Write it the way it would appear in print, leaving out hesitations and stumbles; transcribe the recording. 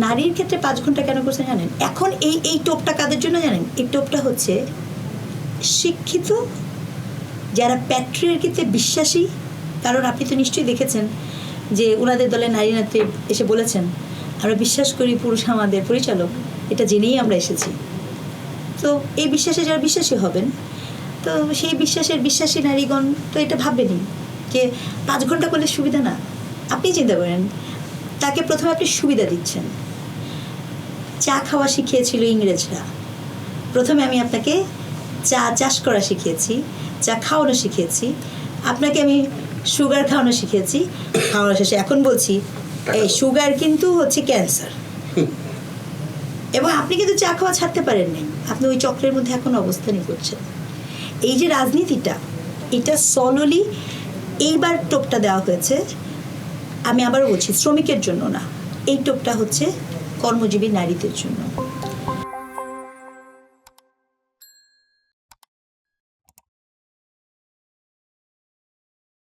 নারীর ক্ষেত্রে 5 ঘন্টা কেন করছেন জানেন? এখন এই টোপটা কাদের জন্য জানেন? এই টোপটা হচ্ছে শিক্ষিত, যারা প্যাট্রিয়ার্কিতে বিশ্বাসী। কারণ আপনি তো নিশ্চয়ই দেখেছেন যে ওনাদের দলে নারী নেত্রী এসে বলেছেন, আমরা বিশ্বাস করি পুরুষ আমাদের পরিচালক, এটা জেনেই আমরা এসেছি। তো এই বিশ্বাসে যারা বিশ্বাসী হবেন, তো সেই বিশ্বাসী নারীগণ তো এটা ভাববেনই যে 5 ঘন্টা করলে সুবিধা না। আপনি চিন্তা করেন, তাকে প্রথমে আপনি সুবিধা দিচ্ছেন। চা খাওয়া শিখিয়েছিল ইংরেজরা, প্রথমে আমি আপনাকে চা চাষ করা শিখিয়েছি, চা খাওয়ানো শিখিয়েছি, আপনাকে আমি সুগার খাওয়ানো শিখিয়েছি। খাওয়ানো শেষে এখন বলছি এই সুগার কিন্তু হচ্ছে ক্যান্সার, এবং আপনি কিন্তু চা খাওয়া ছাড়তে পারেননি, আপনি ওই চক্রের মধ্যে এখন অবস্থানই করছেন। এই যে রাজনীতিটা, এটা সললি এইবার টোপটা দেওয়া হয়েছে, আমি আবারও বলছি শ্রমিকের জন্য না, এই টোপটা হচ্ছে কর্মজীবী নারীদের জন্য।